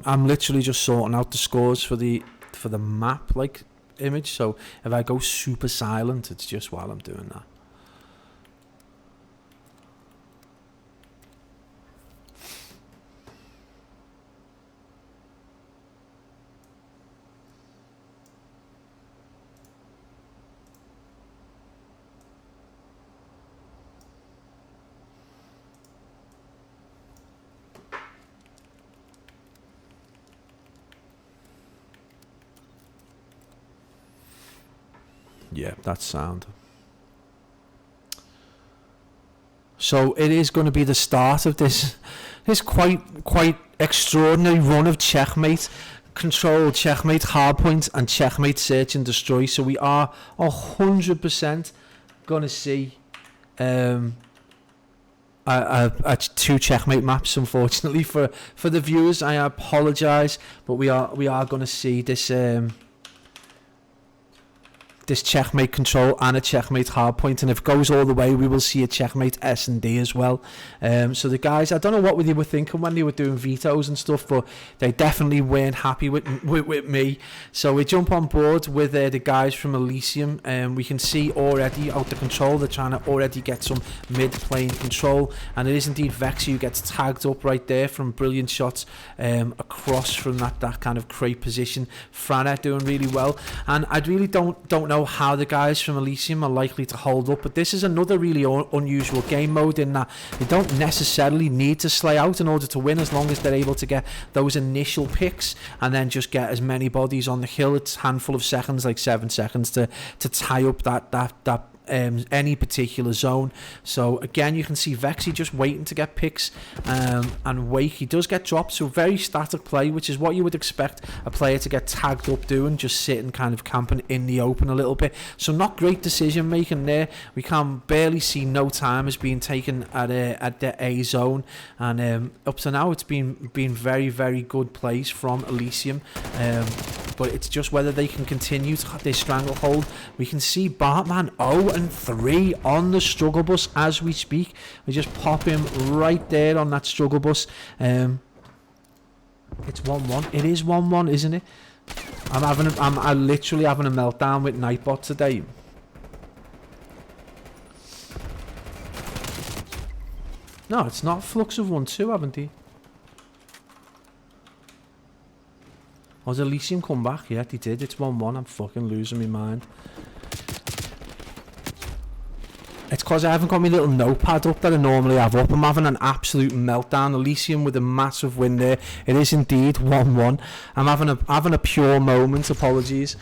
I'm literally just sorting out the scores for the map like image. So if I go super silent, it's just while I'm doing that. Yeah, that's sound. So it is going to be the start of this quite extraordinary run of checkmate control, checkmate hardpoint, and checkmate search and destroy. So we are 100% going to see two checkmate maps. Unfortunately for the viewers, I apologise, but we are going to see this this checkmate control and a checkmate hardpoint, and if it goes all the way, we will see a checkmate S&D as well. So the guys, I don't know what they were thinking when they were doing vetoes and stuff, but they definitely weren't happy with me. So we jump on board with the guys from Elysium, and we can see already out the control, they're trying to already get some mid-plane control, and it is indeed Vexy who gets tagged up right there from brilliant shots across from that kind of crate position. Frana doing really well, and I really don't know how the guys from Elysium are likely to hold up, but this is another really unusual game mode in that they don't necessarily need to slay out in order to win, as long as they're able to get those initial picks and then just get as many bodies on the hill. It's a handful of seconds, like 7 seconds to tie up that any particular zone. So again, you can see Vexy just waiting to get picks, and Wake, he does get dropped, so very static play, which is what you would expect a player to get tagged up doing, just sitting kind of camping in the open a little bit. So not great decision making there. We can barely see no time is being taken at the A zone, and up to now it's been very, very good plays from Elysium, but it's just whether they can continue this stranglehold. We can see Bartman 0-3 on the struggle bus as we speak. We just pop him right there on that struggle bus. It's 1-1. It is 1-1, isn't it? I'm literally having a meltdown with Nightbot today. No, it's not. Fluxx have won 2, haven't he? Oh, did Elysium come back? Yeah, they did. It's 1-1. I'm fucking losing my mind. It's because I haven't got my little notepad up that I normally have up. I'm having an absolute meltdown. Elysium with a massive win there. It is indeed 1-1. I'm having a pure moment. Apologies.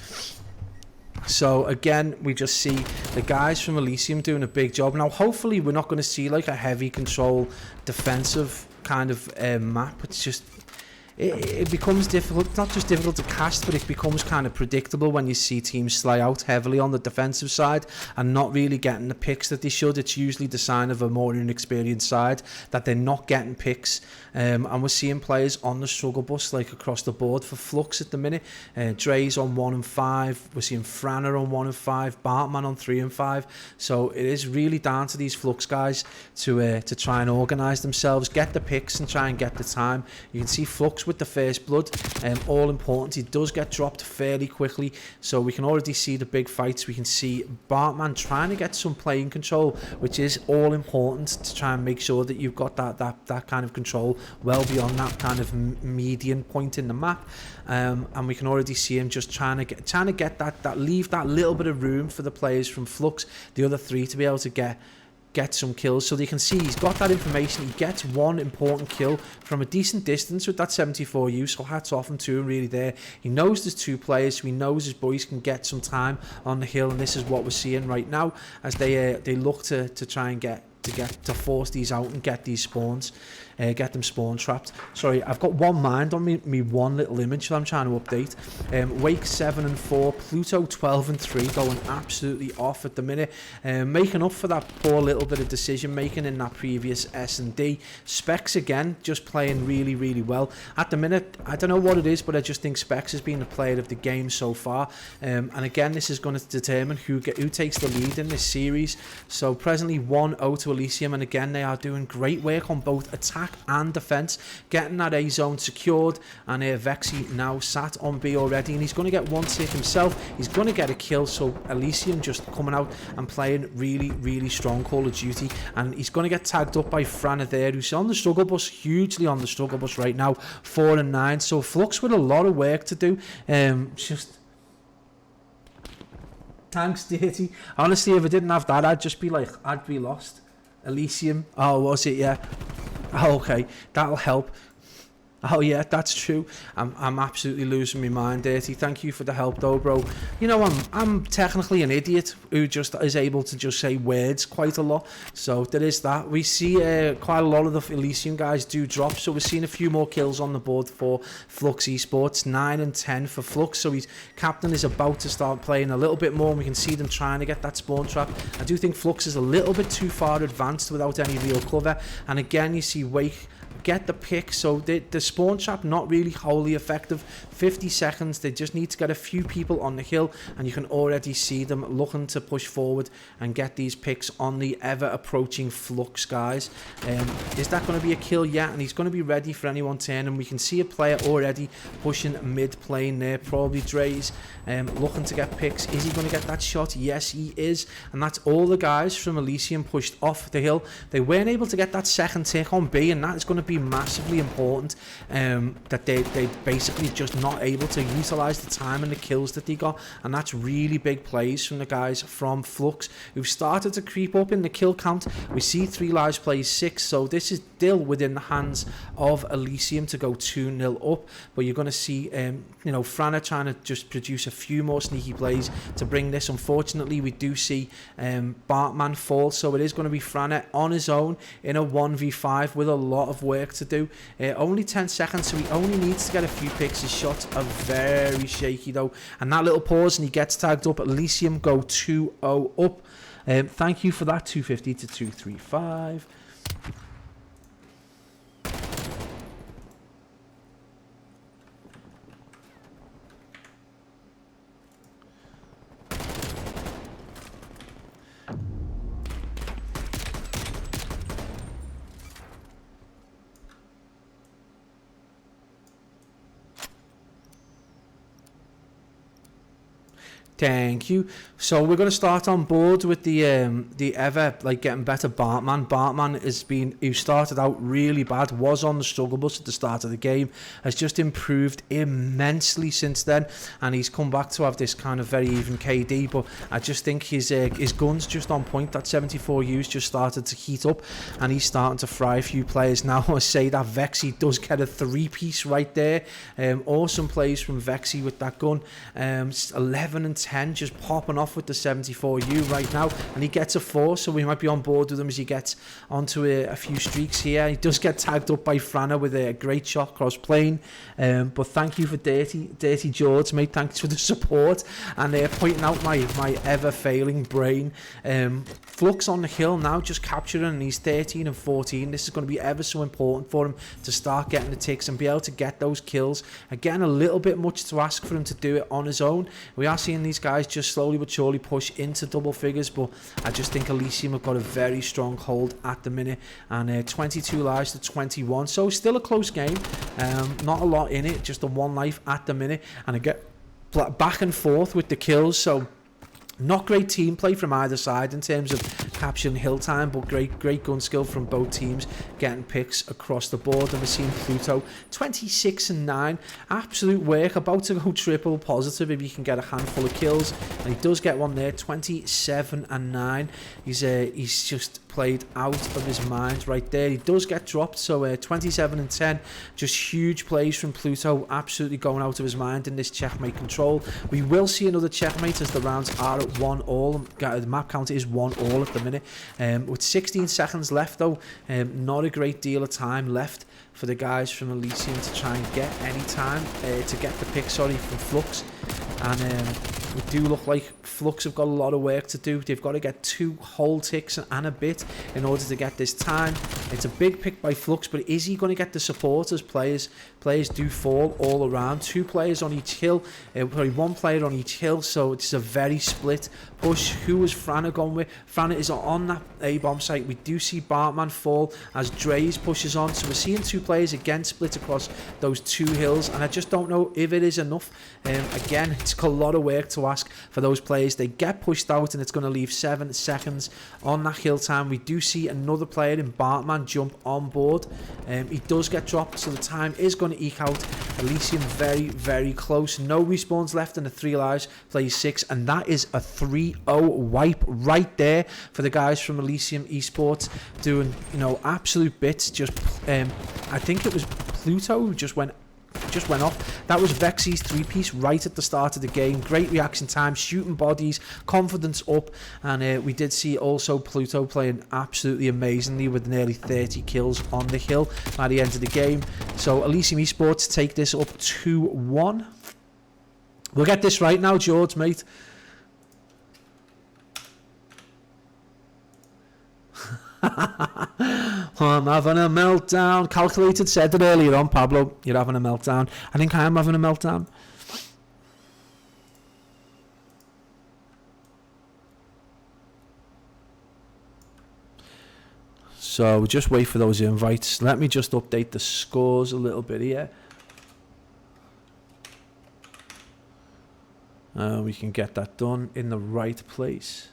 So again, we just see the guys from Elysium doing a big job. Now, hopefully, we're not going to see like a heavy control defensive kind of map. It's just... It becomes difficult, not just difficult to cast, but it becomes kind of predictable when you see teams slay out heavily on the defensive side and not really getting the picks that they should. It's usually the sign of a more inexperienced side that they're not getting picks. And we're seeing players on the struggle bus like across the board for Fluxx at the minute. Dre's on 1 and 5. We're seeing Frana on 1 and 5. Bartman on 3 and 5. So it is really down to these Fluxx guys to try and organise themselves, get the picks and try and get the time. You can see Fluxx with the first blood, all important. He does get dropped fairly quickly, so we can already see the big fights. We can see Bartman trying to get some playing control, which is all important to try and make sure that you've got that kind of control well beyond that kind of median point in the map. And we can already see him just trying to get that leave that little bit of room for the players from Fluxx, the other 3, to be able to get some kills. So they can see he's got that information. He gets one important kill from a decent distance with that 74U, so hats off him to him really there. He knows there's 2 players, so he knows his boys can get some time on the hill, and this is what we're seeing right now as they look to try and to force these out and get these spawns, get them spawn trapped. Sorry, I've got one mind on me one little image that I'm trying to update. Wake 7 and 4, Pluto 12 and 3, going absolutely off at the minute, making up for that poor little bit of decision making in that previous S&D. Specs again just playing really, really well at the minute. I don't know what it is, but I just think Specs has been the player of the game so far, and again, this is going to determine who takes the lead in this series. So presently 1-0 to Elysium, and again, they are doing great work on both attack and defense, getting that A zone secured, and Vexy now sat on B already, and he's going to get one tick himself. He's going to get a kill, so Elysium just coming out and playing really, really strong Call of Duty, and he's going to get tagged up by Frana there, who's on the struggle bus, hugely on the struggle bus right now, 4 and 9, so Fluxx with a lot of work to do. Just thanks, Dirty. Honestly, if I didn't have that, I'd be lost. Elysium. Oh, was it? Yeah. Oh, okay. That'll help. Oh yeah, that's true. I'm absolutely losing my mind, Dirty. Thank you for the help though, bro. You know, I'm technically an idiot who just is able to just say words quite a lot. So there is that. We see quite a lot of the Elysian guys do drop. So we're seeing a few more kills on the board for Fluxx Esports. 9 and 10 for Fluxx. So his captain is about to start playing a little bit more. And we can see them trying to get that spawn trap. I do think Fluxx is a little bit too far advanced without any real cover. And again, you see Wake get the pick, so the spawn trap not really wholly effective. 50 seconds, they just need to get a few people on the hill, and you can already see them looking to push forward and get these picks on the ever approaching Fluxx guys. Is that going to be a kill? Yeah, and he's going to be ready for anyone turning. We can see a player already pushing mid plane there, probably Dre's looking to get picks. Is he going to get that shot? Yes, he is. And that's all the guys from Elysian pushed off the hill. They weren't able to get that second tick on B, and that is going to be massively important, that they basically just not able to utilize the time and the kills that they got. And that's really big plays from the guys from Fluxx, who've started to creep up in the kill count. We see 3 lives plays 6, so this is still within the hands of Elysium to go 2-0 up. But you're going to see you know, Frana trying to just produce a few more sneaky plays to bring this. Unfortunately, we do see Bartman fall, so it is going to be Frana on his own in a 1v5 with a lot of work to do. Only 10 seconds, so he only needs to get a few picks. His shots are very shaky though, and that little pause and he gets tagged up. Elysium go 2-0 up. Thank you for that. 250 to 235. Thank you. So we're going to start on board with the ever like getting better Bartman. Bartman has been, who started out really bad, was on the struggle bus at the start of the game, has just improved immensely since then, and he's come back to have this kind of very even KD. But I just think his gun's just on point. That 74U's just started to heat up, and he's starting to fry a few players now. I say that Vexy does get a 3-piece right there. Awesome plays from Vexy with that gun. 11 and 10 just popping off with the 74U right now, and he gets a 4, so we might be on board with him as he gets onto a few streaks here. He does get tagged up by Frana with a great shot cross plane, but thank you for Dirty George, mate. Thanks for the support and pointing out my ever failing brain. Fluxx on the hill now, just capturing, and he's 13 and 14. This is going to be ever so important for him to start getting the ticks and be able to get those kills. Again, a little bit much to ask for him to do it on his own. We are seeing these guys just slowly but surely push into double figures, but I just think Elysium have got a very strong hold at the minute, and 22 lives to 21, so still a close game. Not a lot in it, just a 1 life at the minute, and I get back and forth with the kills, so not great team play from either side in terms of capturing hill time, but great gun skill from both teams, getting picks across the board. And we're seeing Pluto 26 and 9, absolute work, about to go triple positive if he can get a handful of kills, and he does get one there. 27 and 9. He's just played out of his mind right there. He does get dropped, so 27 and 10, just huge plays from Pluto, absolutely going out of his mind in this checkmate control. We will see another checkmate as the rounds are at 1-all. The map count is 1-all at the minute, with 16 seconds left though. Not a great deal of time left for the guys from Elysian to try and get any time to get the pick, from Fluxx. And we do look like Fluxx have got a lot of work to do. They've got to get 2 whole ticks and a bit in order to get this time. It's a big pick by Fluxx, but is he going to get the support as players do fall all around? 2 players on each hill, probably 1 player on each hill, so it's a very split push. Who was Frana gone with? Frana is on that A-bomb site. We do see Bartman fall as Dre's pushes on, so we're seeing 2 players again split across those 2 hills, and I just don't know if it is enough. Again, it's got a lot of work to to ask for those players. They get pushed out, and it's going to leave 7 seconds on that kill time. We do see another player in Bartman jump on board. He does get dropped, so the time is going to eke out. Elysian very, very close. No respawns left, and the 3 lives plays 6, and that is a 3-0 wipe right there for the guys from Elysian Esports, doing, you know, absolute bits. Just I think it was Pluto who just went off. That was Vexy's 3-piece right at the start of the game. Great reaction time, shooting bodies, confidence up, and we did see also Pluto playing absolutely amazingly with nearly 30 kills on the hill by the end of the game. So Elysian Esports take this up 2-1. We'll get this right now, George, mate. I'm having a meltdown. Calculated said it earlier on, Pablo. You're having a meltdown. I think I am having a meltdown. So just wait for those invites. Let me just update the scores a little bit here. We can get that done in the right place.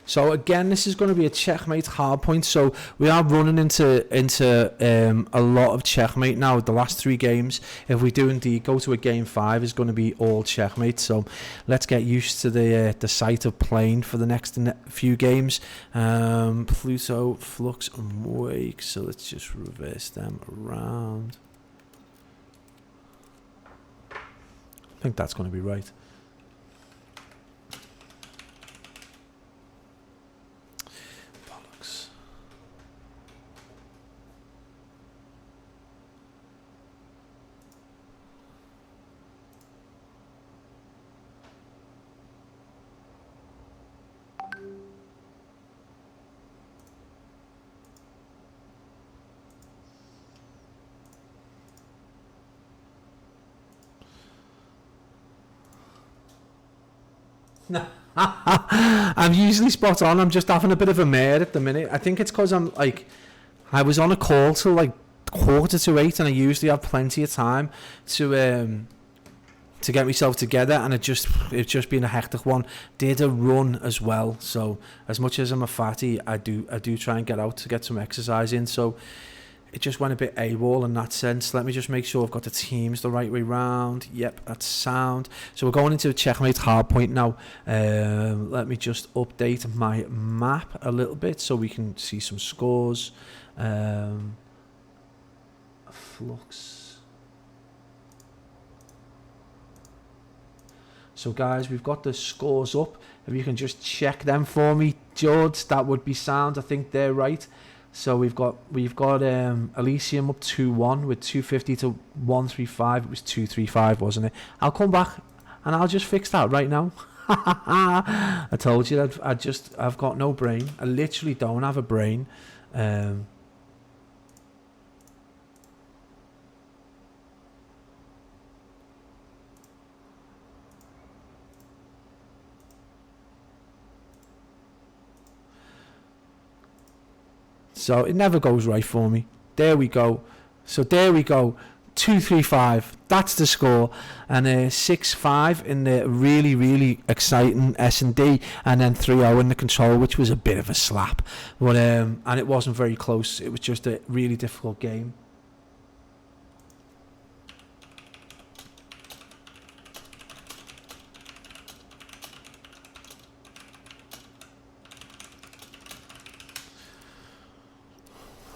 So again, this is going to be a checkmate hardpoint. So we are running into a lot of checkmate now. The last 3 games, if we do indeed go to a game 5, is going to be all checkmate. So let's get used to the sight of playing for the next few games. Pluto, Fluxx, and Wake. So let's just reverse them around. I think that's going to be right. I'm usually spot on. I'm just having a bit of a mare at the minute. I think it's because I'm like, I was on a call till like 7:45, and I usually have plenty of time to get myself together, and it's just been a hectic one. Did a run as well, so as much as I'm a fatty, I do try and get out to get some exercise in. So it just went a bit AWOL in that sense. Let me just make sure I've got the teams the right way round. Yep, that's sound. So we're going into a checkmate hardpoint now. Let me just update my map a little bit so we can see some scores. Fluxx. So guys, we've got the scores up. If you can just check them for me, George, that would be sound. I think they're right. So we've got Elysium up 2-1 with 250 to 135. It was 235, wasn't it? I'll come back and I'll just fix that right now. I told you that I've got no brain. I literally don't have a brain. So it never goes right for me. There we go. So there we go. 235. That's the score. And 6-5 in the really, really exciting S&D. And then 3-0 in the control, which was a bit of a slap. But and it wasn't very close. It was just a really difficult game.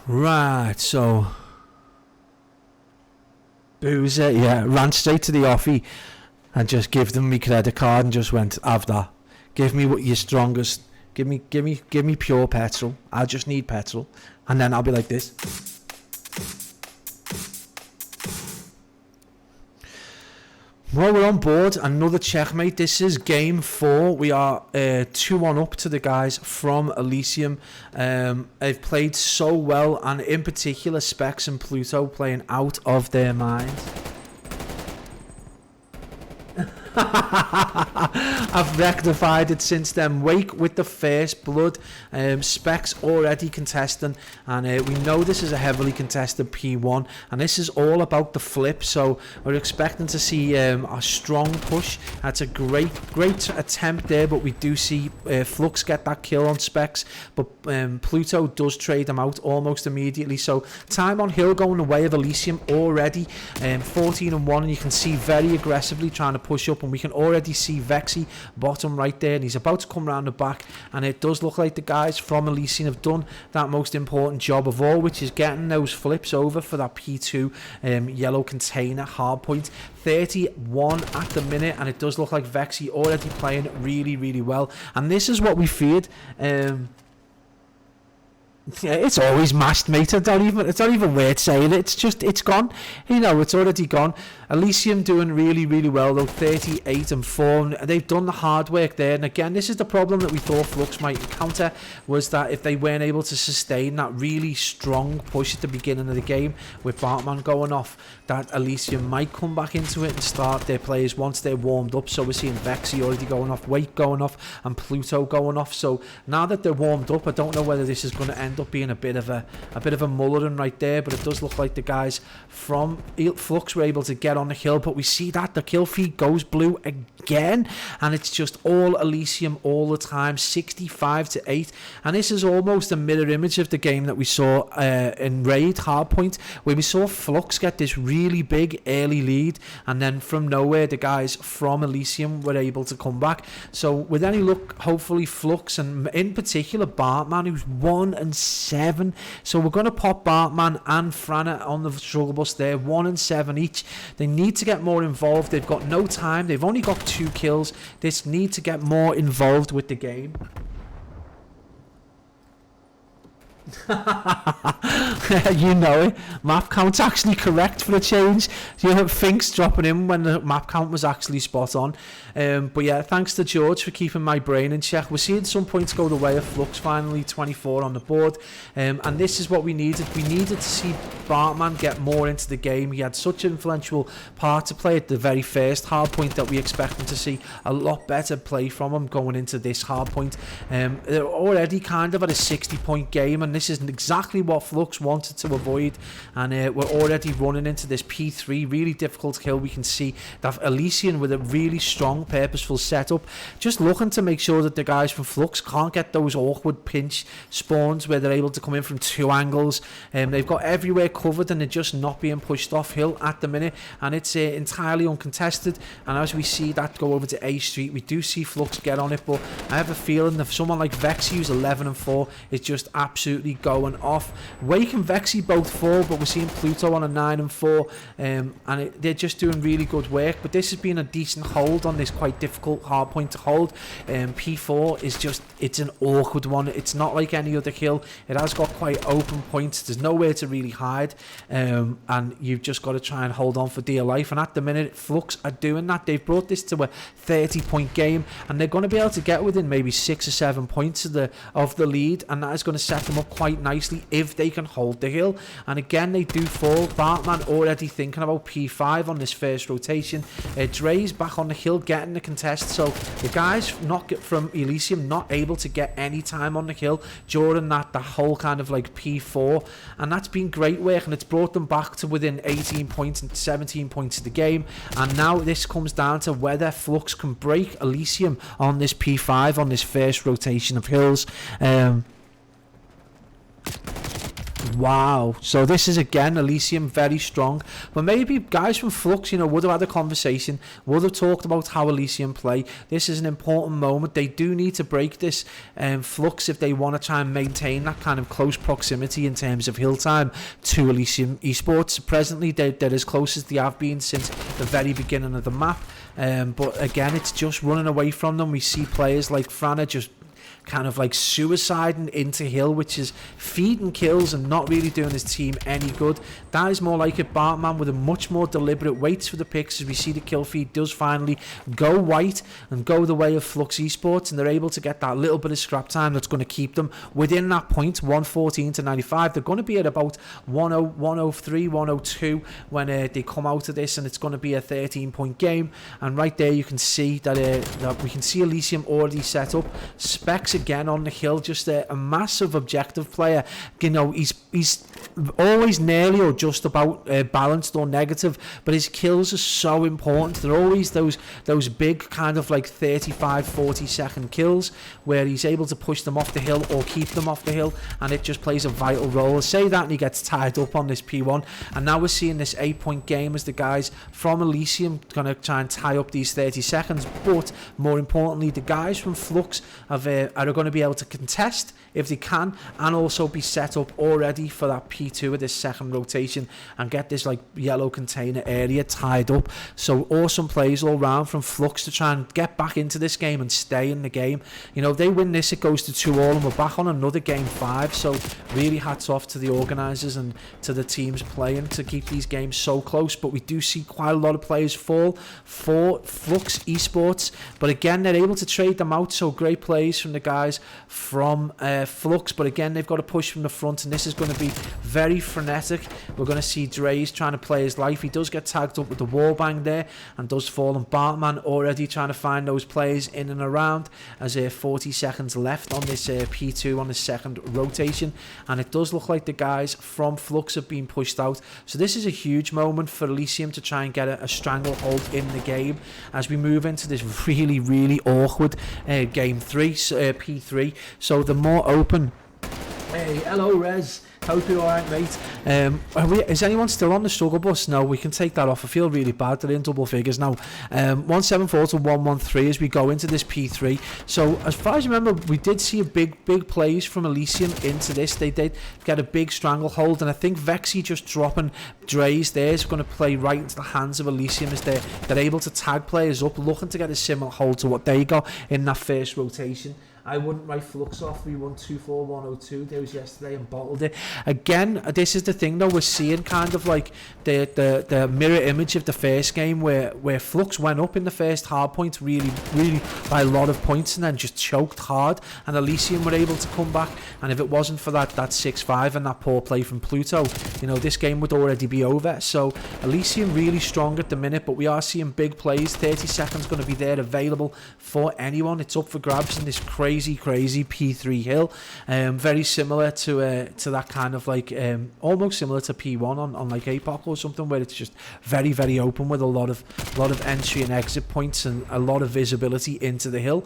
Right, so Boozer, yeah, ran straight to the offie and just give them me credit card and just went, have that. Give me what you're strongest. Give me pure petrol. I just need petrol, and then I'll be like this. Well, we're on board. Another checkmate. This is game 4. We are 2-1 up to the guys from Elysium. They've played so well, and in particular, Specs and Pluto playing out of their minds. I've rectified it since then. Wake with the first blood. Specs already contesting, and we know this is a heavily contested P1, and this is all about the flip, so we're expecting to see a strong push. That's a great attempt there, but we do see Fluxx get that kill on Specs, but Pluto does trade him out almost immediately. So time on hill going the way of Elysium already, 14-1, and you can see very aggressively trying to push up, and we can already see Vexy bottom right there, and he's about to come around the back, and it does look like the guys from Elysian have done that most important job of all, which is getting those flips over for that P2 yellow container hardpoint. 31 at the minute, and it does look like Vexy already playing really well, and this is what we feared. Yeah, it's always mashed, mate. It's not even weird saying it. It's gone. You know, it's already gone. Elysium doing really well though, 38-4. They've done the hard work there, and again, this is the problem that we thought Fluxx might encounter, was that if they weren't able to sustain that really strong push at the beginning of the game with Bartman going off, that Elysium might come back into it and start their players once they're warmed up. So we're seeing Vexy already going off, Wake going off, and Pluto going off. So now that they're warmed up, I don't know whether this is going to end up being a bit of a mullering right there, but it does look like the guys from Fluxx were able to get on the hill, but we see that the kill feed goes blue again, and it's just all Elysium all the time, 65-8, and this is almost a mirror image of the game that we saw in Raid Hardpoint, where we saw Fluxx get this really big early lead, and then from nowhere the guys from Elysium were able to come back. So with any luck, hopefully Fluxx, and in particular Bartman, who's 1-7, so we're going to pop Bartman and Frana on the struggle bus there, 1-7 each. They need to get more involved. They've got no time. They've only got 2 kills. They need to get more involved with the game. You know it. Map count's actually correct for a change. You have Finks dropping in when the map count was actually spot on. But yeah, thanks to George for keeping my brain in check. We're seeing some points go the way of Fluxx finally, 24 on the board. And this is what we needed. We needed to see Bartman get more into the game. He had such an influential part to play at the very first hard point that we expect him to see a lot better play from him going into this hard point. They're already kind of at a 60-point game, and this is exactly what Fluxx wanted to avoid, and we're already running into this P3, really difficult kill. We can see that Elysian with a really strong purposeful setup, just looking to make sure that the guys from Fluxx can't get those awkward pinch spawns where they're able to come in from 2 angles. They've got everywhere covered, and they're just not being pushed off hill at the minute, and it's entirely uncontested. And as we see that go over to A Street, we do see Fluxx get on it, but I have a feeling that someone like Vexy, who's 11-4, is just absolutely going off. Wake and Vexy both fall, but we're seeing Pluto on a 9-4, and they're just doing really good work. But this has been a decent hold on this quite difficult hard point to hold. P4 is just, it's an awkward one. It's not like any other kill. It has got quite open points. There's nowhere to really hide, and you've just got to try and hold on for dear life. And at the minute, Fluxx are doing that. They've brought this to a 30-point game, and they're going to be able to get within maybe 6 or 7 points of the lead, and that is going to set them up quite nicely if they can hold the hill. And again, they do fall. Bartman already thinking about P5 on this first rotation. Dre's back on the hill getting the contest, so the guys from Elysium not able to get any time on the hill during the whole kind of like P4, and that's been great work, and it's brought them back to within 18 points and 17 points of the game. And now this comes down to whether Fluxx can break Elysium on this P5 on this first rotation of hills. Wow. So this is again Elysian very strong, but maybe guys from Fluxx, you know, would have had a conversation, would have talked about how Elysian play. This is an important moment. They do need to break this Fluxx if they want to try and maintain that kind of close proximity in terms of hill time to Elysian Esports. Presently they're as close as they have been since the very beginning of the map, but again it's just running away from them. We see players like Frana just kind of like suiciding into hill, which is feeding kills and not really doing his team any good. That is more like a Bartman with a much more deliberate waits for the picks, as we see the kill feed does finally go white and go the way of Fluxx Esports, and they're able to get that little bit of scrap time that's going to keep them within that point, 114 to 95. They're going to be at about 103, 102 when they come out of this, and it's going to be a 13-point game. And right there you can see that we can see Elysium already set up. Specs again on the hill, just a massive objective player. You know, he's always nearly or just about balanced or negative, but his kills are so important. They're always those big kind of like 35-40 second kills where he's able to push them off the hill or keep them off the hill, and it just plays a vital role. I say that and he gets tied up on this P1, and now we're seeing this 8-point game as the guys from Elysium going to try and tie up these 30 seconds, but more importantly the guys from Fluxx are going to be able to contest if they can, and also be set up already for that P2 of this second rotation and get this like yellow container area tied up. So awesome plays all round from Fluxx to try and get back into this game and stay in the game. You know, if they win this, it goes to 2-all and we're back on another game 5. So really hats off to the organisers and to the teams playing to keep these games so close. But we do see quite a lot of players fall for Fluxx Esports, but again they're able to trade them out. So great plays from the guys from Fluxx, but again they've got to push from the front, and this is going to be very frenetic. We're going to see Dre's trying to play his life. He does get tagged up with the wallbang there and does fall, and Bartman already trying to find those players in and around as 40 seconds left on this P2 on the second rotation, and it does look like the guys from Fluxx have been pushed out. So this is a huge moment for Elysium to try and get a stranglehold in the game as we move into this really awkward game 3, P3. So the more open. Hey, hello Rez, hope you're alright mate. Is anyone still on the struggle bus? No, we can take that off. I feel really bad. They're in double figures now. 174 to 113 as we go into this P3. So as far as I remember, we did see a big plays from Elysium into this. They did get a big stranglehold, and I think Vexy just dropping Dre's there is going to play right into the hands of Elysium as they're able to tag players up, looking to get a similar hold to what they got in that first rotation. I wouldn't write Fluxx off. We won 2-4-1-0-2. There was yesterday and bottled it. Again, this is the thing though. We're seeing kind of like the mirror image of the first game where Fluxx went up in the first hard point really by a lot of points and then just choked hard, and Elysium were able to come back. And if it wasn't for that 6-5 and that poor play from Pluto, you know, this game would already be over. So Elysium really strong at the minute, but we are seeing big plays. 30 seconds going to be there available for anyone. It's up for grabs in this crazy P3 hill, very similar to that kind of like almost similar to P1 on like APOC or something, where it's just very open with a lot of entry and exit points and a lot of visibility into the hill.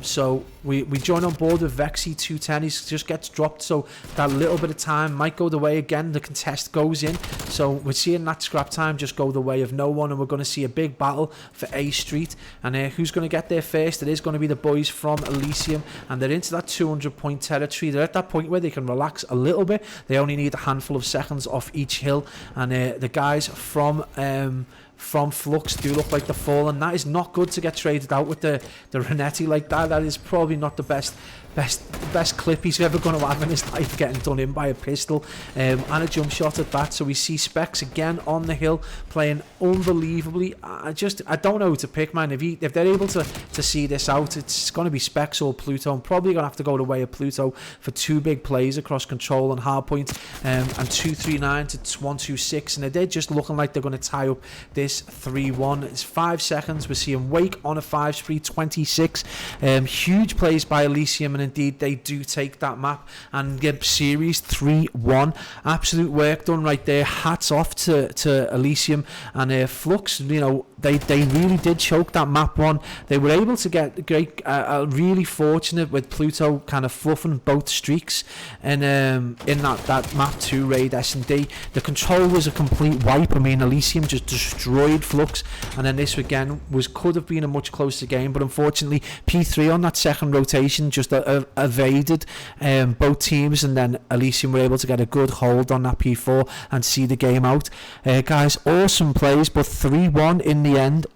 So we join on board with Vexy 210. He just gets dropped, so that little bit of time might go the way again. The contest goes in, so we're seeing that scrap time just go the way of no one, and we're going to see a big battle for A Street. And who's going to get there first? It is going to be the boys from Elysium, and they're into that 200-point territory. They're at that point where they can relax a little bit. They only need a handful of seconds off each hill, and the guys from Fluxx do look like they're falling. That is not good to get traded out with the Renetti like that. That is probably not the best clip he's ever going to have in his life, getting done in by a pistol and a jump shot at that. So we see Specs again on the hill playing unbelievably. I don't know who to pick, man. If they're able to see this out, it's going to be Specs or Pluto. I'm probably going to have to go the way of Pluto for 2 big plays across control and hardpoint, and 239 to 126, and they're just looking like they're going to tie up this is 3-1. It's 5 seconds. We're seeing Wake on a 5 spree, 26. Huge plays by Elysian, and indeed they do take that map and get series 3-1. Absolute work done right there. Hats off to Elysian and Fluxx. You know, they really did choke that map one. They were able to get great, really fortunate with Pluto kind of fluffing both streaks, and in that map 2 raid S&D, the control was a complete wipe. I mean, Elysian just destroyed Fluxx, and then this again could have been a much closer game, but unfortunately P3 on that second rotation just evaded both teams, and then Elysian were able to get a good hold on that P4 and see the game out. Guys, awesome plays, but 3-1 in the end.